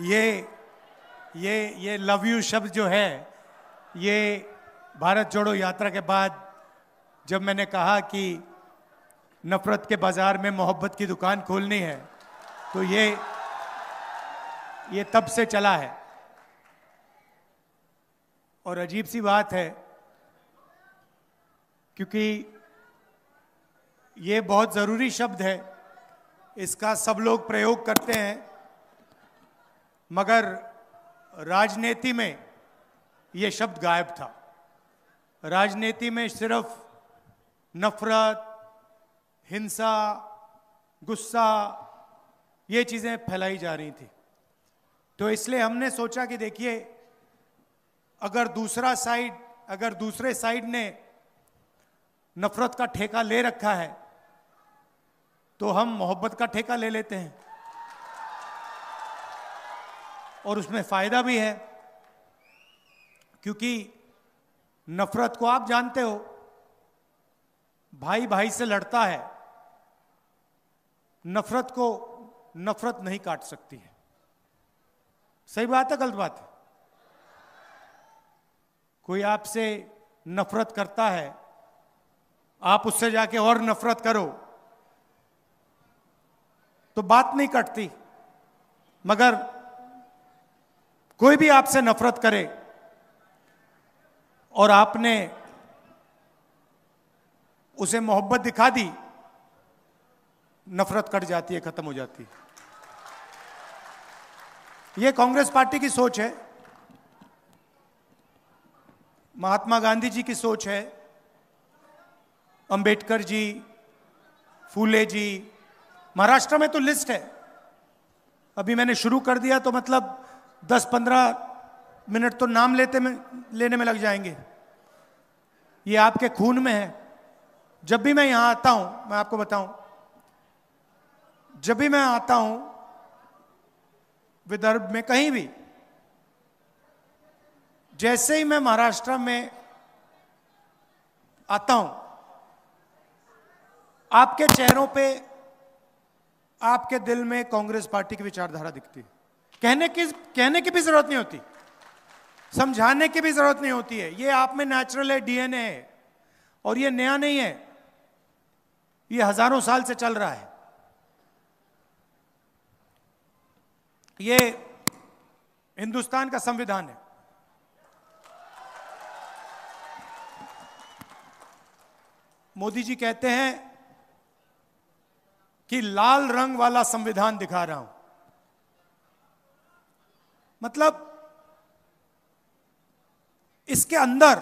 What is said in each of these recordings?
ये love you शब्द जो है, ये भारत जोड़ो यात्रा के बाद जब मैंने कहा कि नफरत के बाजार में मोहब्बत की दुकान खोलनी है, तो ये तब से चला है। और अजीब सी बात है, क्योंकि ये बहुत जरूरी शब्द है, इसका सब लोग प्रयोग करते हैं, मगर राजनीति में ये शब्द गायब था। राजनीति में सिर्फ नफरत, हिंसा, गुस्सा, ये चीजें फैलाई जा रही थी। तो इसलिए हमने सोचा कि देखिए, अगर दूसरे साइड ने नफरत का ठेका ले रखा है, तो हम मोहब्बत का ठेका ले लेते हैं, और उसमें फायदा भी है। क्योंकि नफरत को आप जानते हो, भाई भाई से लड़ता है, नफरत को नफरत नहीं काट सकती है। सही बात है, गलत बात है? कोई आपसे नफरत करता है, आप उससे जाके और नफरत करो तो बात नहीं कटती। मगर कोई भी आपसे नफरत करे और आपने उसे मोहब्बत दिखा दी, नफरत कट जाती है, खत्म हो जाती है। यह कांग्रेस पार्टी की सोच है, महात्मा गांधी जी की सोच है, अंबेडकर जी, फूले जी। महाराष्ट्र में तो लिस्ट है, अभी मैंने शुरू कर दिया तो मतलब 10-15 मिनट तो नाम लेने में लग जाएंगे। ये आपके खून में है। जब भी मैं यहां आता हूं, मैं आपको बताऊं, जब भी मैं आता हूं विदर्भ में कहीं भी, जैसे ही मैं महाराष्ट्र में आता हूं, आपके चेहरों पे, आपके दिल में कांग्रेस पार्टी की विचारधारा दिखती है। कहने की भी जरूरत नहीं होती, समझाने की भी जरूरत नहीं होती है। ये आप में नेचुरल है, डीएनए है, और ये नया नहीं है, ये हजारों साल से चल रहा है। ये हिंदुस्तान का संविधान है। मोदी जी कहते हैं कि लाल रंग वाला संविधान दिखा रहा हूं। मतलब इसके अंदर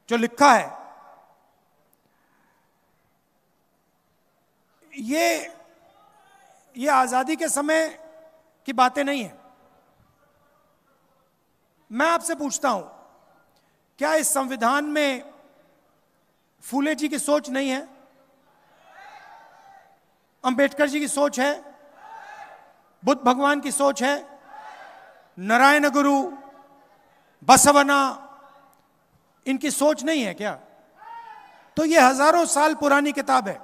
जो लिखा है, ये आजादी के समय की बातें नहीं है। मैं आपसे पूछता हूं, क्या इस संविधान में फूले जी की सोच नहीं है? अंबेडकर जी की सोच है? बुद्ध भगवान की सोच है? नारायण गुरु, बसवना, इनकी सोच नहीं है क्या? तो ये हजारों साल पुरानी किताब है,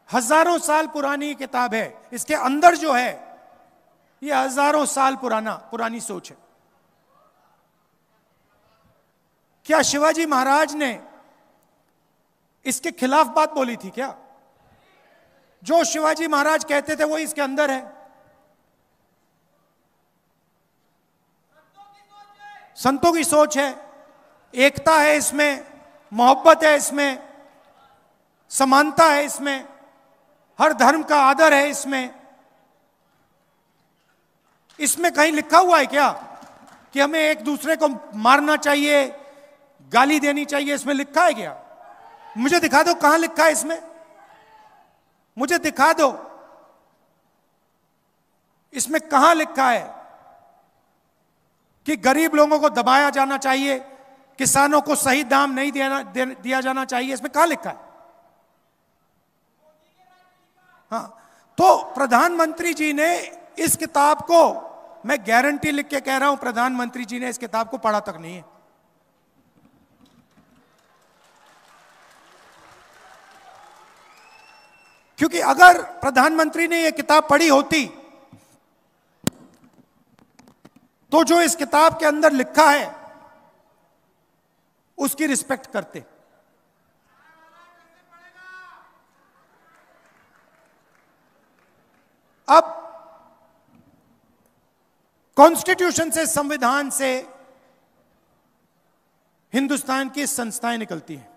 हजारों साल पुरानी किताब है। इसके अंदर जो है, ये हजारों साल पुरानी सोच है। क्या शिवाजी महाराज ने इसके खिलाफ बात बोली थी क्या? जो शिवाजी महाराज कहते थे वो इसके अंदर है। संतों की सोच है, एकता है इसमें, मोहब्बत है इसमें, समानता है इसमें, हर धर्म का आदर है इसमें। इसमें कहीं लिखा हुआ है क्या कि हमें एक दूसरे को मारना चाहिए, गाली देनी चाहिए? इसमें लिखा है क्या? मुझे दिखा दो कहां लिखा है इसमें, मुझे दिखा दो इसमें कहां लिखा है कि गरीब लोगों को दबाया जाना चाहिए, किसानों को सही दाम नहीं दिया जाना चाहिए? इसमें कहां लिखा है? हाँ, तो प्रधानमंत्री जी ने इस किताब को, मैं गारंटी लिख के कह रहा हूं, प्रधानमंत्री जी ने इस किताब को पढ़ा तक नहीं है। क्योंकि अगर प्रधानमंत्री ने यह किताब पढ़ी होती तो जो इस किताब के अंदर लिखा है उसकी रिस्पेक्ट करते। अब कॉन्स्टिट्यूशन से, संविधान से हिंदुस्तान की संस्थाएं निकलती हैं।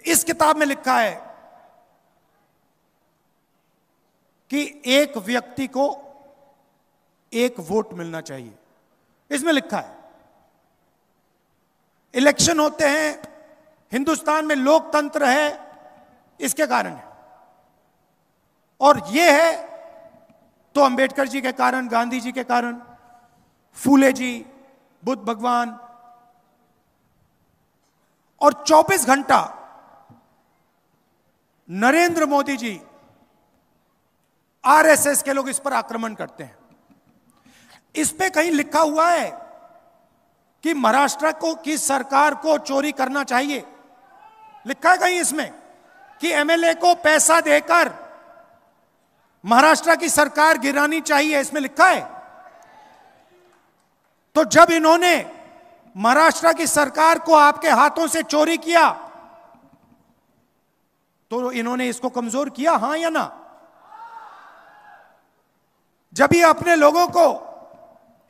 इस किताब में लिखा है कि एक व्यक्ति को एक वोट मिलना चाहिए। इसमें लिखा है इलेक्शन होते हैं, हिंदुस्तान में लोकतंत्र है, इसके कारण है। और यह है तो अंबेडकर जी के कारण, गांधी जी के कारण, फूले जी, बुद्ध भगवान। और 24 घंटा नरेंद्र मोदी जी, आरएसएस के लोग इस पर आक्रमण करते हैं। इस पे कहीं लिखा हुआ है कि महाराष्ट्र की सरकार को चोरी करना चाहिए? लिखा है कहीं इसमें कि एमएलए को पैसा देकर महाराष्ट्र की सरकार गिरानी चाहिए? इसमें लिखा है? तो जब इन्होंने महाराष्ट्र की सरकार को आपके हाथों से चोरी किया तो इन्होंने इसको कमजोर किया, हां या ना? जब ये अपने लोगों को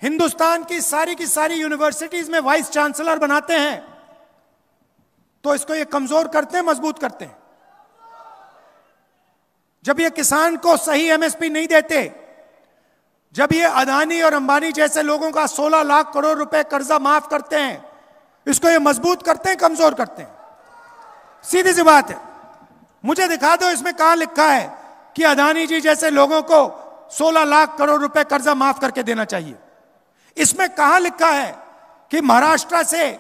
हिंदुस्तान की सारी यूनिवर्सिटीज में वाइस चांसलर बनाते हैं तो इसको ये कमजोर करते हैं, मजबूत करते हैं। जब ये किसान को सही एमएसपी नहीं देते, जब ये अदानी और अंबानी जैसे लोगों का 16 लाख करोड़ रुपए कर्जा माफ करते हैं, इसको ये मजबूत करते हैं, कमजोर करते हैं? सीधी सी बात है। मुझे दिखा दो इसमें कहां लिखा है कि अदानी जी जैसे लोगों को 16 लाख करोड़ रुपए कर्जा माफ करके देना चाहिए? इसमें कहां लिखा है कि महाराष्ट्र से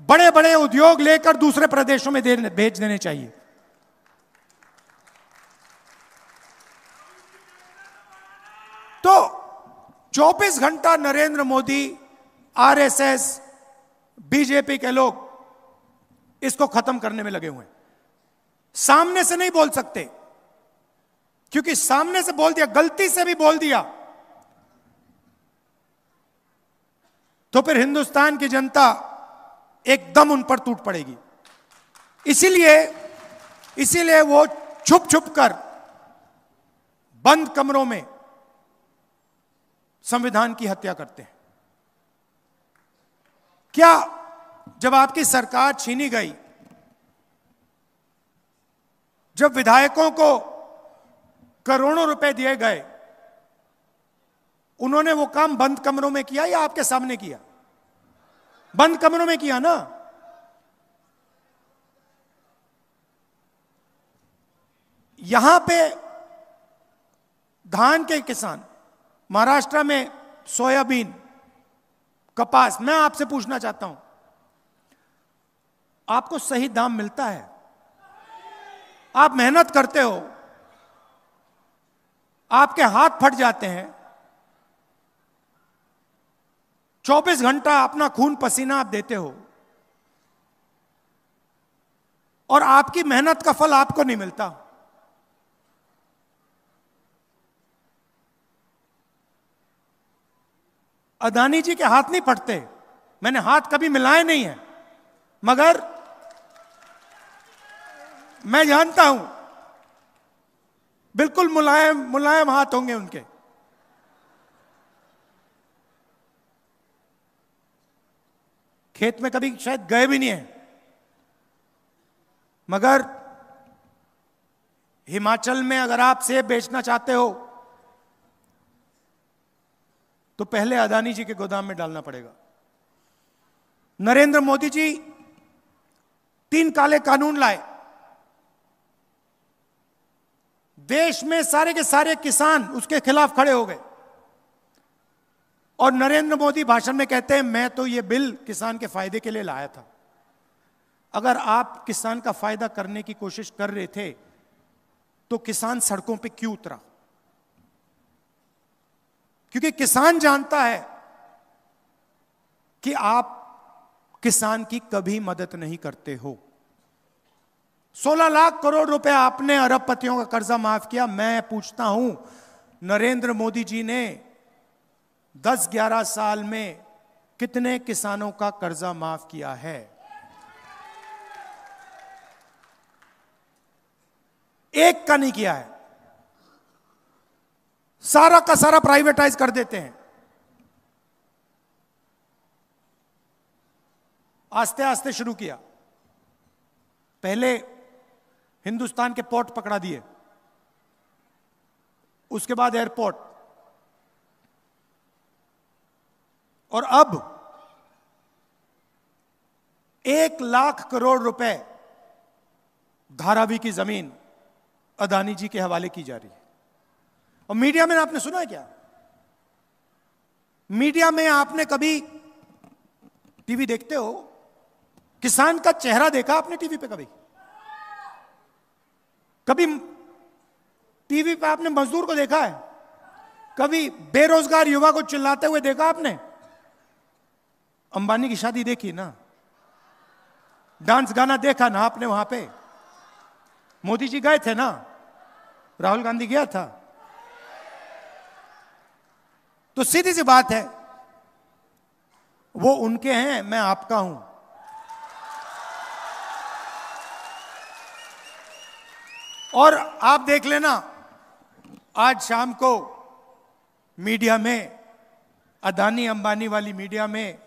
बड़े बड़े उद्योग लेकर दूसरे प्रदेशों में भेज देने चाहिए? तो 24 घंटा नरेंद्र मोदी, आरएसएस, बीजेपी के लोग इसको खत्म करने में लगे हुए हैं। सामने से नहीं बोल सकते, क्योंकि सामने से बोल दिया, गलती से भी बोल दिया तो फिर हिंदुस्तान की जनता एकदम उन पर टूट पड़ेगी। इसीलिए वो छुप छुप कर बंद कमरों में संविधान की हत्या करते हैं। क्या जब आपकी सरकार छीनी गई, जब विधायकों को करोड़ों रुपए दिए गए, उन्होंने वो काम बंद कमरों में किया या आपके सामने किया? बंद कमरों में किया ना। यहां पे धान के किसान, महाराष्ट्र में सोयाबीन, कपास, मैं आपसे पूछना चाहता हूं, आपको सही दाम मिलता है? आप मेहनत करते हो, आपके हाथ फट जाते हैं, 24 घंटा अपना खून पसीना आप देते हो और आपकी मेहनत का फल आपको नहीं मिलता। अदानी जी के हाथ नहीं फटते, मैंने हाथ कभी मिलाए नहीं है, मगर मैं जानता हूं बिल्कुल मुलायम मुलायम हाथ होंगे उनके। खेत में कभी शायद गए भी नहीं है, मगर हिमाचल में अगर आप सेब बेचना चाहते हो तो पहले अदानी जी के गोदाम में डालना पड़ेगा। नरेंद्र मोदी जी 3 काले कानून लाए, देश में सारे के सारे किसान उसके खिलाफ खड़े हो गए और नरेंद्र मोदी भाषण में कहते हैं मैं तो ये बिल किसान के फायदे के लिए लाया था। अगर आप किसान का फायदा करने की कोशिश कर रहे थे तो किसान सड़कों पे क्यों उतरा? क्योंकि किसान जानता है कि आप किसान की कभी मदद नहीं करते हो। 16 लाख करोड़ रुपए आपने अरबपतियों का कर्जा माफ किया। मैं पूछता हूं, नरेंद्र मोदी जी ने 10-11 साल में कितने किसानों का कर्जा माफ किया है? एक का नहीं किया है। सारा का सारा प्राइवेटाइज कर देते हैं। आस्ते आस्ते शुरू किया। पहले हिंदुस्तान के पोर्ट पकड़ा दिए, उसके बाद एयरपोर्ट, और अब 1 लाख करोड़ रुपए धारावी की जमीन अदानी जी के हवाले की जा रही है। और मीडिया में आपने सुना है क्या? मीडिया में आपने कभी, टीवी देखते हो, किसान का चेहरा देखा आपने टीवी पे? कभी टीवी पे आपने मजदूर को देखा है? कभी बेरोजगार युवा को चिल्लाते हुए देखा आपने? अंबानी की शादी देखी ना, डांस गाना देखा ना आपने वहां पे? मोदी जी गए थे ना, राहुल गांधी गया था। तो सीधी सी बात है, वो उनके हैं, मैं आपका हूं। और आप देख लेना, आज शाम को मीडिया में, अदानी अंबानी वाली मीडिया में,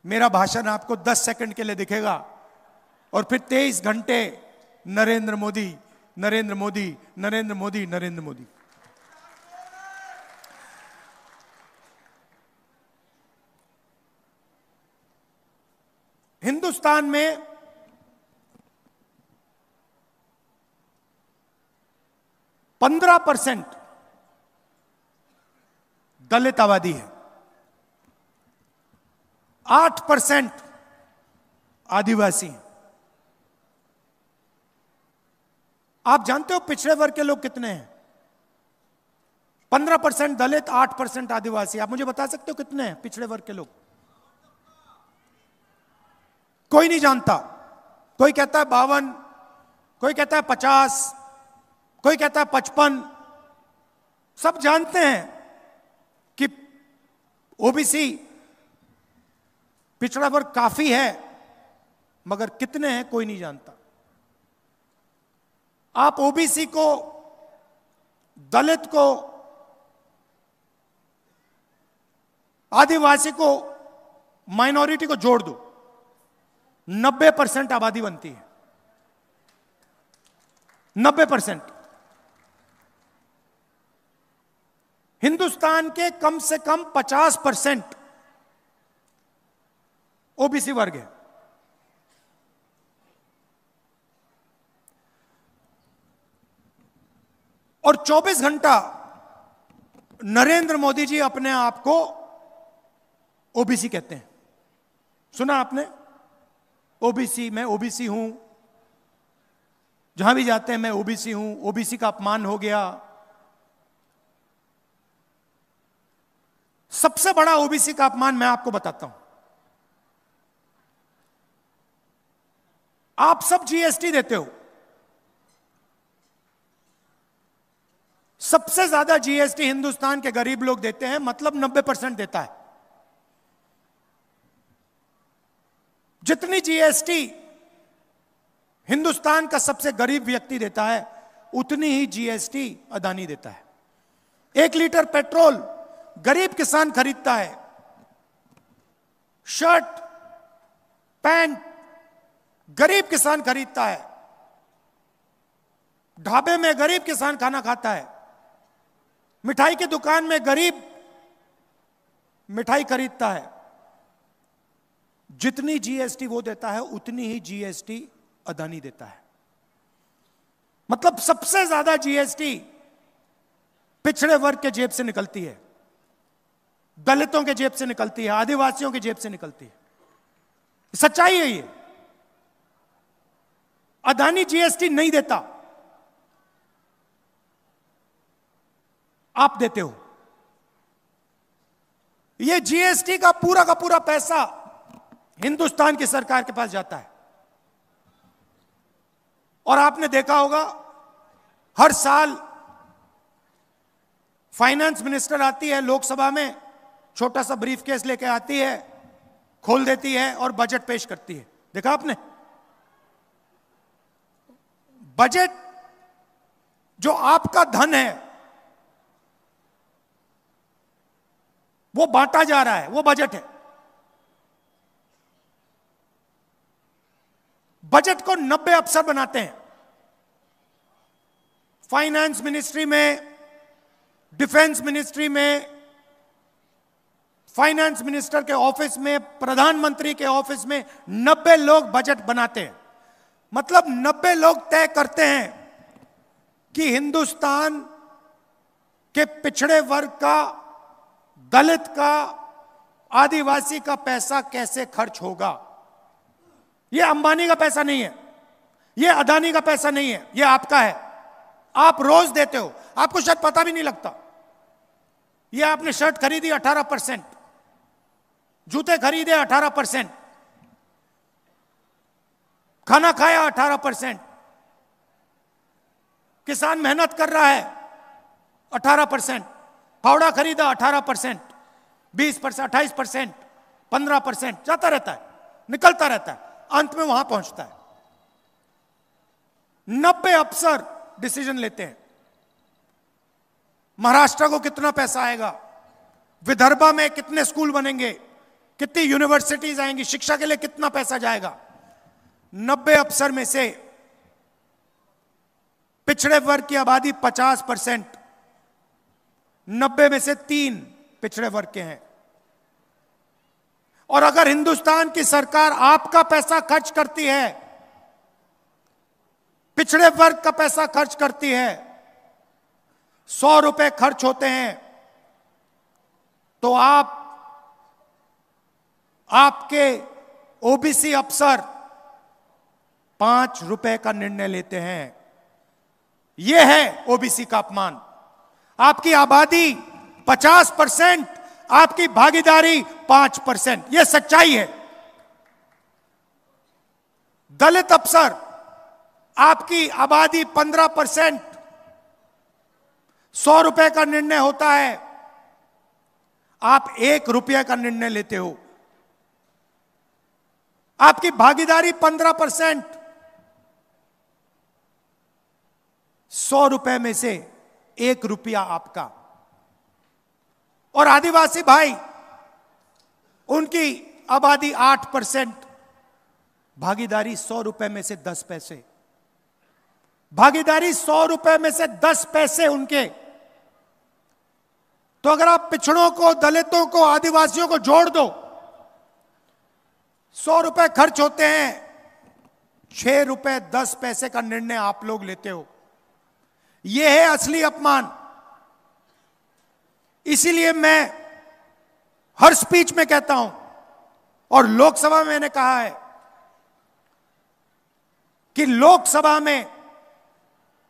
मेरा भाषण आपको 10 सेकंड के लिए दिखेगा और फिर 23 घंटे नरेंद्र मोदी, नरेंद्र मोदी, नरेंद्र मोदी, नरेंद्र मोदी। हिंदुस्तान में 15% दलित आबादी है, 8% आदिवासी हैं। आप जानते हो पिछड़े वर्ग के लोग कितने हैं? 15% दलित, 8% आदिवासी। आप मुझे बता सकते हो कितने हैं पिछड़े वर्ग के लोग? कोई नहीं जानता। कोई कहता है 52, कोई कहता है 50, कोई कहता है 55। सब जानते हैं कि ओबीसी पिछड़ा वर्ग काफी है, मगर कितने हैं कोई नहीं जानता। आप ओबीसी को, दलित को, आदिवासी को, माइनॉरिटी को जोड़ दो, 90% आबादी बनती है। 90%। हिंदुस्तान के कम से कम 50% ओबीसी वर्ग है। और 24 घंटा नरेंद्र मोदी जी अपने आप को ओबीसी कहते हैं। सुना आपने? ओबीसी, मैं ओबीसी हूं, जहां भी जाते हैं मैं ओबीसी हूं, ओबीसी का अपमान हो गया। सबसे बड़ा ओबीसी का अपमान मैं आपको बताता हूं। आप सब जीएसटी देते हो, सबसे ज्यादा जीएसटी हिंदुस्तान के गरीब लोग देते हैं, मतलब 90% देता है। जितनी जीएसटी हिंदुस्तान का सबसे गरीब व्यक्ति देता है, उतनी ही जीएसटी अदानी देता है। 1 लीटर पेट्रोल गरीब किसान खरीदता है, शर्ट पैंट गरीब किसान खरीदता है, ढाबे में गरीब किसान खाना खाता है, मिठाई की दुकान में गरीब मिठाई खरीदता है। जितनी जीएसटी वो देता है, उतनी ही जीएसटी अदानी देता है। मतलब सबसे ज्यादा जीएसटी पिछड़े वर्ग के जेब से निकलती है, दलितों के जेब से निकलती है, आदिवासियों के जेब से निकलती है। सच्चाई है ये। अदानी जीएसटी नहीं देता, आप देते हो। ये जीएसटी का पूरा पैसा हिंदुस्तान की सरकार के पास जाता है। और आपने देखा होगा हर साल फाइनेंस मिनिस्टर आती है लोकसभा में, छोटा सा ब्रीफकेस लेके आती है, खोल देती है और बजट पेश करती है। देखा आपने? बजट जो आपका धन है वो बांटा जा रहा है, वो बजट है। बजट को 90 अफसर बनाते हैं। फाइनेंस मिनिस्ट्री में, डिफेंस मिनिस्ट्री में, फाइनेंस मिनिस्टर के ऑफिस में, प्रधानमंत्री के ऑफिस में 90 लोग बजट बनाते हैं। मतलब 90 लोग तय करते हैं कि हिंदुस्तान के पिछड़े वर्ग का, दलित का, आदिवासी का पैसा कैसे खर्च होगा। यह अंबानी का पैसा नहीं है, यह अदानी का पैसा नहीं है, यह आपका है। आप रोज देते हो, आपको शायद पता भी नहीं लगता। यह आपने शर्ट खरीदी 18%, जूते खरीदे 18%, खाना खाया 18%, किसान मेहनत कर रहा है 18%, फावड़ा खरीदा 18%, 20%, 28%, 15%, जाता रहता है, निकलता रहता है, अंत में वहां पहुंचता है। 90 अफसर डिसीजन लेते हैं। महाराष्ट्र को कितना पैसा आएगा, विदर्भा में कितने स्कूल बनेंगे, कितनी यूनिवर्सिटीज आएंगी, शिक्षा के लिए कितना पैसा जाएगा। 90 अफसर में से पिछड़े वर्ग की आबादी 50%, 90 में से 3 पिछड़े वर्ग के हैं। और अगर हिंदुस्तान की सरकार आपका पैसा खर्च करती है, पिछड़े वर्ग का पैसा खर्च करती है, 100 रुपए खर्च होते हैं, तो आपके ओबीसी अफसर 5 रुपए का निर्णय लेते हैं। यह है ओबीसी का अपमान। आपकी आबादी 50%, आपकी भागीदारी 5%, यह सच्चाई है। दलित अफसर, आपकी आबादी 15%, 100 रुपए का निर्णय होता है, आप 1 रुपये का निर्णय लेते हो। आपकी भागीदारी 15%, 100 रुपए में से 1 रुपया आपका। और आदिवासी भाई, उनकी आबादी 8%, भागीदारी 100 रुपए में से 10 पैसे। भागीदारी 100 रुपए में से 10 पैसे उनके। तो अगर आप पिछड़ों को, दलितों को, आदिवासियों को जोड़ दो, 100 रुपए खर्च होते हैं, 6 रुपए 10 पैसे का निर्णय आप लोग लेते हो। यह है असली अपमान। इसीलिए मैं हर स्पीच में कहता हूं, और लोकसभा में मैंने कहा है कि लोकसभा में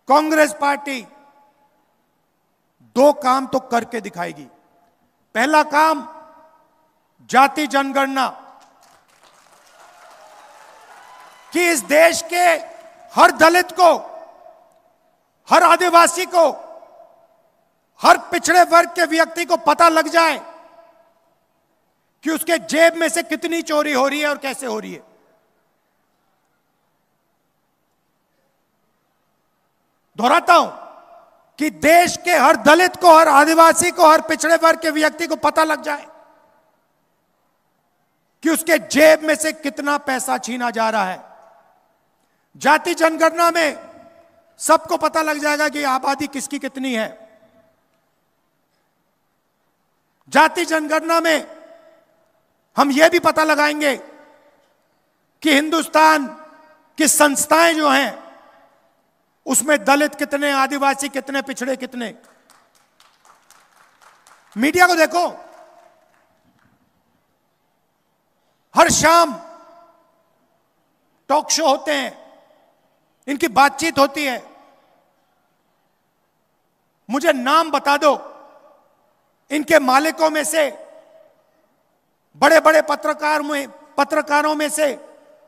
कांग्रेस पार्टी 2 काम तो करके दिखाएगी। पहला काम, जाति जनगणना, कि इस देश के हर दलित को, हर आदिवासी को, हर पिछड़े वर्ग के व्यक्ति को पता लग जाए कि उसके जेब में से कितनी चोरी हो रही है और कैसे हो रही है। दोहराता हूं कि देश के हर दलित को, हर आदिवासी को, हर पिछड़े वर्ग के व्यक्ति को पता लग जाए कि उसके जेब में से कितना पैसा छीना जा रहा है। जाति जनगणना में सबको पता लग जाएगा कि आबादी किसकी कितनी है। जाति जनगणना में हम यह भी पता लगाएंगे कि हिंदुस्तान की संस्थाएं जो हैं उसमें दलित कितने, आदिवासी कितने, पिछड़े कितने। मीडिया को देखो, हर शाम टॉक शो होते हैं, इनकी बातचीत होती है। मुझे नाम बता दो इनके मालिकों में से, बड़े बड़े पत्रकारों में से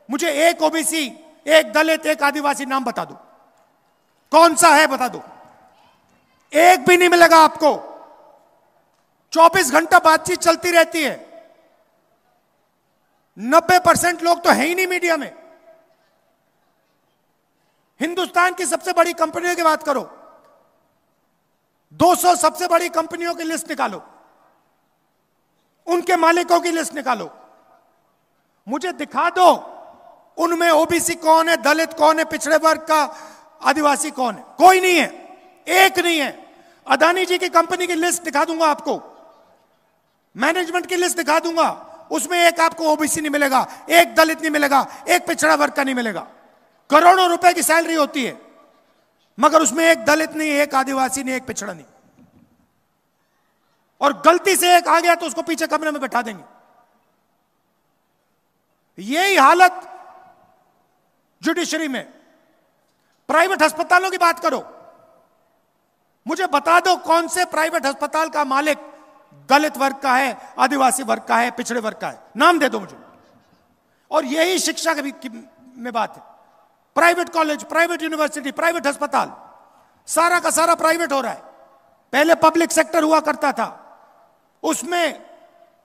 मुझे एक ओबीसी एक दलित, एक आदिवासी नाम बता दो, कौन सा है बता दो। एक भी नहीं मिलेगा आपको। 24 घंटा बातचीत चलती रहती है। 90% लोग तो है ही नहीं मीडिया में। हिंदुस्तान की सबसे बड़ी कंपनियों की बात करो, 200 सबसे बड़ी कंपनियों की लिस्ट निकालो, उनके मालिकों की लिस्ट निकालो, मुझे दिखा दो उनमें ओबीसी कौन है, दलित कौन है, पिछड़े वर्ग का आदिवासी कौन है। कोई नहीं है, एक नहीं है। अदानी जी की कंपनी की लिस्ट दिखा दूंगा आपको, मैनेजमेंट की लिस्ट दिखा दूंगा, उसमें एक आपको ओबीसी नहीं मिलेगा, एक दलित नहीं मिलेगा, एक पिछड़ा वर्ग का नहीं मिलेगा। करोड़ों रुपए की सैलरी होती है, मगर उसमें एक दलित नहीं, एक आदिवासी नहीं, एक पिछड़ा नहीं। और गलती से एक आ गया तो उसको पीछे कमरे में बैठा देंगे। यही हालत जुडिशरी में। प्राइवेट अस्पतालों की बात करो, मुझे बता दो कौन से प्राइवेट अस्पताल का मालिक दलित वर्ग का है, आदिवासी वर्ग का है, पिछड़े वर्ग का है, नाम दे दो मुझे। और यही शिक्षा में बात है। Private college, private university, private अस्पताल, सारा का सारा प्राइवेट हो रहा है। पहले पब्लिक सेक्टर हुआ करता था, उसमें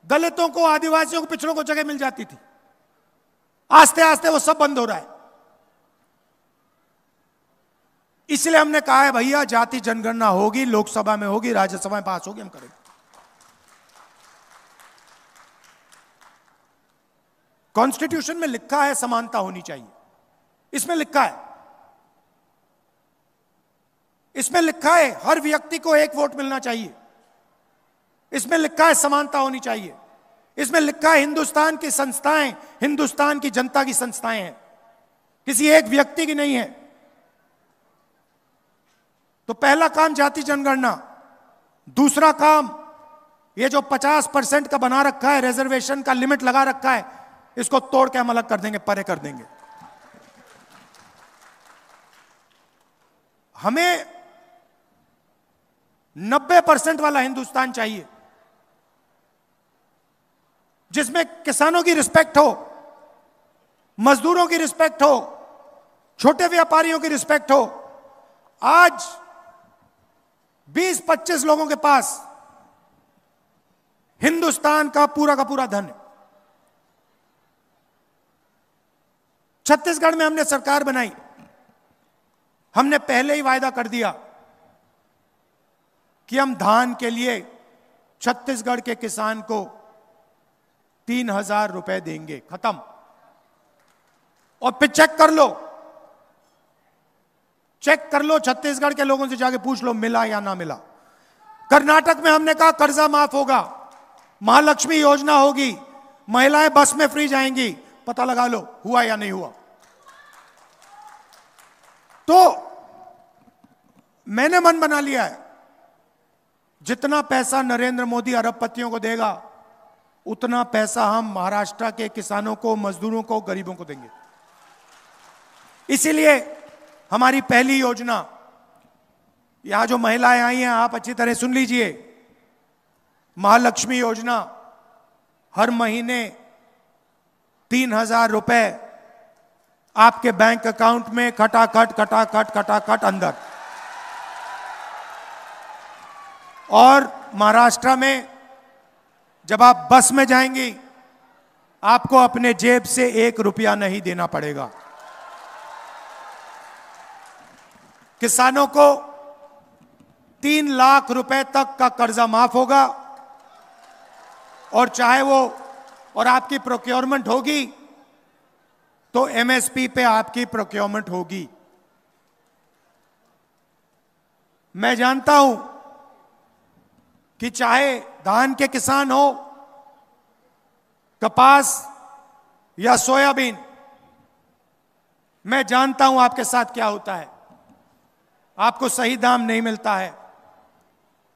दलितों को, आदिवासियों को, पिछड़ों को जगह मिल जाती थी। आस्ते आस्ते वो सब बंद हो रहा है। इसलिए हमने कहा है भैया जाति जनगणना होगी, लोकसभा में होगी, राज्यसभा में पास होगी, हम करेंगे। कॉन्स्टिट्यूशन में लिखा है समानता होनी चाहिए, इसमें लिखा है, इसमें लिखा है हर व्यक्ति को एक वोट मिलना चाहिए, इसमें लिखा है समानता होनी चाहिए, इसमें लिखा है हिंदुस्तान की संस्थाएं हिंदुस्तान की जनता की संस्थाएं हैं, किसी एक व्यक्ति की नहीं है। तो पहला काम जाति जनगणना। दूसरा काम, ये जो 50% का बना रखा है, रिजर्वेशन का लिमिट लगा रखा है, इसको तोड़ के हम अलग कर देंगे, परे कर देंगे। हमें 90% वाला हिंदुस्तान चाहिए, जिसमें किसानों की रिस्पेक्ट हो, मजदूरों की रिस्पेक्ट हो, छोटे व्यापारियों की रिस्पेक्ट हो। आज 20-25 लोगों के पास हिंदुस्तान का पूरा धन है। छत्तीसगढ़ में हमने सरकार बनाई, हमने पहले ही वायदा कर दिया कि हम धान के लिए छत्तीसगढ़ के किसान को 3,000 रुपए देंगे, खत्म। और फिर चेक कर लो छत्तीसगढ़ के लोगों से जाके पूछ लो मिला या ना मिला। कर्नाटक में हमने कहा कर्जा माफ होगा, महालक्ष्मी योजना होगी, महिलाएं बस में फ्री जाएंगी, पता लगा लो हुआ या नहीं हुआ। तो मैंने मन बना लिया है, जितना पैसा नरेंद्र मोदी अरबपतियों को देगा, उतना पैसा हम महाराष्ट्र के किसानों को, मजदूरों को, गरीबों को देंगे। इसीलिए हमारी पहली योजना, यहां जो महिलाएं आई हैं आप अच्छी तरह सुन लीजिए, महालक्ष्मी योजना, हर महीने 3,000 रुपए आपके बैंक अकाउंट में खटाखट अंदर। और महाराष्ट्र में जब आप बस में जाएंगी, आपको अपने जेब से 1 रुपया नहीं देना पड़ेगा। किसानों को 3 लाख रुपए तक का कर्जा माफ होगा, और चाहे वो, और आपकी प्रोक्योरमेंट होगी तो एमएसपी पे आपकी प्रोक्योरमेंट होगी। मैं जानता हूं कि चाहे धान के किसान हो, कपास या सोयाबीन, मैं जानता हूं आपके साथ क्या होता है, आपको सही दाम नहीं मिलता है।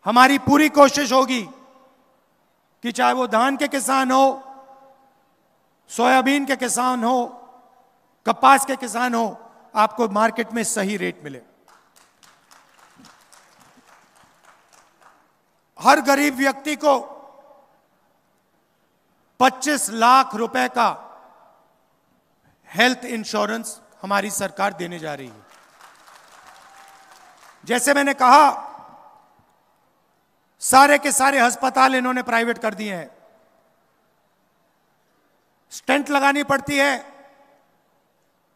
हमारी पूरी कोशिश होगी कि चाहे वो धान के किसान हो, सोयाबीन के किसान हो, कपास के किसान हो, आपको मार्केट में सही रेट मिले। हर गरीब व्यक्ति को 25 लाख रुपए का हेल्थ इंश्योरेंस हमारी सरकार देने जा रही है। जैसे मैंने कहा, सारे के सारे अस्पताल इन्होंने प्राइवेट कर दिए हैं। स्टेंट लगानी पड़ती है,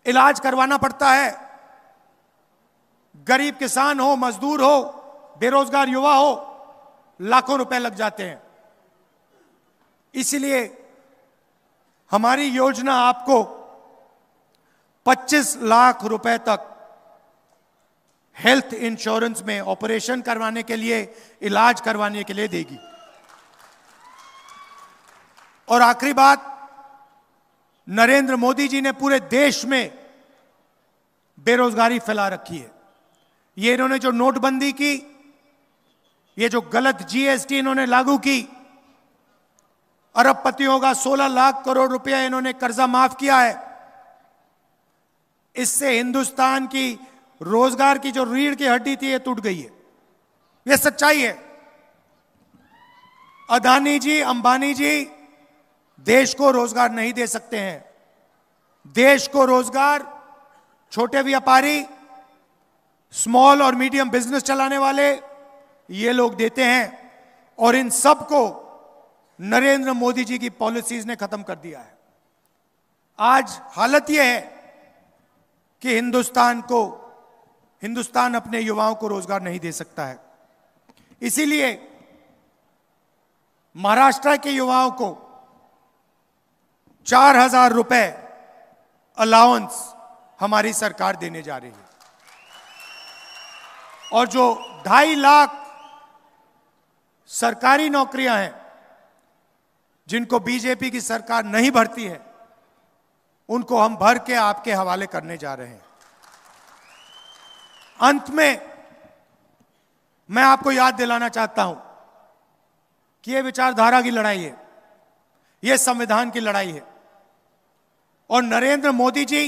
इलाज करवाना पड़ता है। गरीब किसान हो, मजदूर हो, बेरोजगार युवा हो, लाखों रुपए लग जाते हैं। इसलिए हमारी योजना आपको 25 लाख रुपए तक हेल्थ इंश्योरेंस में ऑपरेशन करवाने के लिए, इलाज करवाने के लिए देगी। और आखिरी बात, नरेंद्र मोदी जी ने पूरे देश में बेरोजगारी फैला रखी है। ये इन्होंने जो नोटबंदी की, ये जो गलत जीएसटी इन्होंने लागू की, अरबपतियों का 16 लाख करोड़ रुपया इन्होंने कर्जा माफ किया है। इससे हिंदुस्तान की रोजगार की जो रीढ़ की हड्डी थी, ये टूट गई है। ये सच्चाई है। अदानी जी, अंबानी जी देश को रोजगार नहीं दे सकते हैं। देश को रोजगार छोटे व्यापारी, स्मॉल और मीडियम बिजनेस चलाने वाले, ये लोग देते हैं। और इन सब को नरेंद्र मोदी जी की पॉलिसीज ने खत्म कर दिया है। आज हालत यह है कि हिंदुस्तान अपने युवाओं को रोजगार नहीं दे सकता है। इसीलिए महाराष्ट्र के युवाओं को 4,000 रुपए अलाउंस हमारी सरकार देने जा रही है। और जो 2.5 लाख सरकारी नौकरियां हैं जिनको बीजेपी की सरकार नहीं भरती है, उनको हम भर के आपके हवाले करने जा रहे हैं। अंत में मैं आपको याद दिलाना चाहता हूं कि यह विचारधारा की लड़ाई है, यह संविधान की लड़ाई है। और नरेंद्र मोदी जी,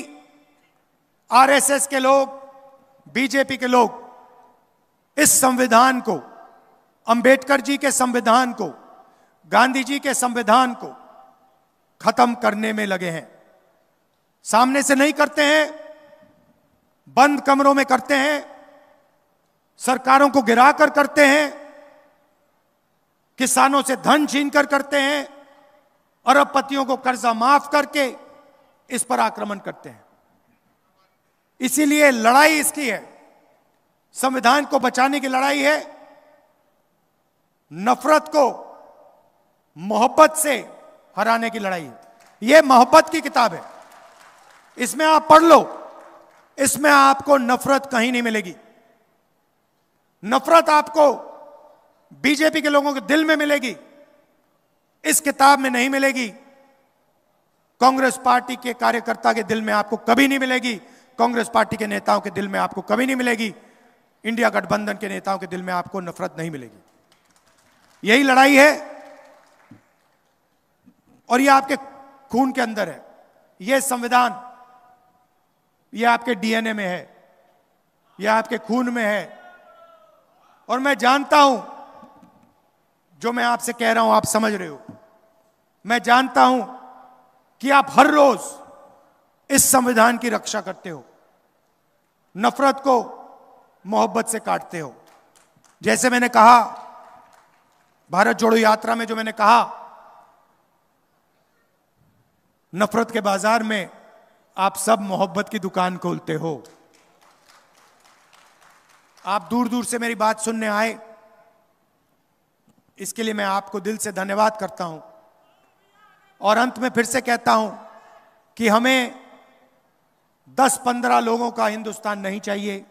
आरएसएस के लोग, बीजेपी के लोग इस संविधान को, अंबेडकर जी के संविधान को, गांधी जी के संविधान को खत्म करने में लगे हैं। सामने से नहीं करते हैं, बंद कमरों में करते हैं, सरकारों को गिराकर करते हैं, किसानों से धन छीनकर करते हैं, अरबपतियों को कर्जा माफ करके इस पर आक्रमण करते हैं। इसीलिए लड़ाई इसकी है, संविधान को बचाने की लड़ाई है। नफरत को मोहब्बत से हराने की लड़ाई है। यह मोहब्बत की किताब है, इसमें आप पढ़ लो, इसमें आपको नफरत कहीं नहीं मिलेगी। नफरत आपको बीजेपी के लोगों के दिल में मिलेगी, इस किताब में नहीं मिलेगी। कांग्रेस पार्टी के कार्यकर्ता के दिल में आपको कभी नहीं मिलेगी, कांग्रेस पार्टी के नेताओं के दिल में आपको कभी नहीं मिलेगी, इंडिया गठबंधन के नेताओं के दिल में आपको नफरत नहीं मिलेगी। यही लड़ाई है और यह आपके खून के अंदर है। यह संविधान, यह आपके डीएनए में है, यह आपके खून में है। और मैं जानता हूं, जो मैं आपसे कह रहा हूं आप समझ रहे हो। मैं जानता हूं कि आप हर रोज इस संविधान की रक्षा करते हो, नफरत को मोहब्बत से काटते हो। जैसे मैंने कहा, भारत जोड़ो यात्रा में जो मैंने कहा, नफरत के बाजार में आप सब मोहब्बत की दुकान खोलते हो। आप दूर दूर से मेरी बात सुनने आए, इसके लिए मैं आपको दिल से धन्यवाद करता हूं। और अंत में फिर से कहता हूं कि हमें 10-15 लोगों का हिंदुस्तान नहीं चाहिए,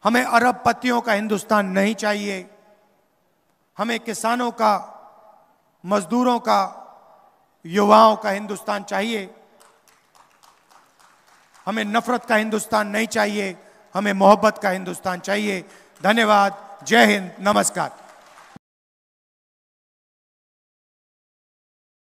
हमें अरबपतियों का हिंदुस्तान नहीं चाहिए, हमें किसानों का, मजदूरों का, युवाओं का हिंदुस्तान चाहिए। हमें नफरत का हिंदुस्तान नहीं चाहिए, हमें मोहब्बत का हिंदुस्तान चाहिए। धन्यवाद। जय हिंद। नमस्कार।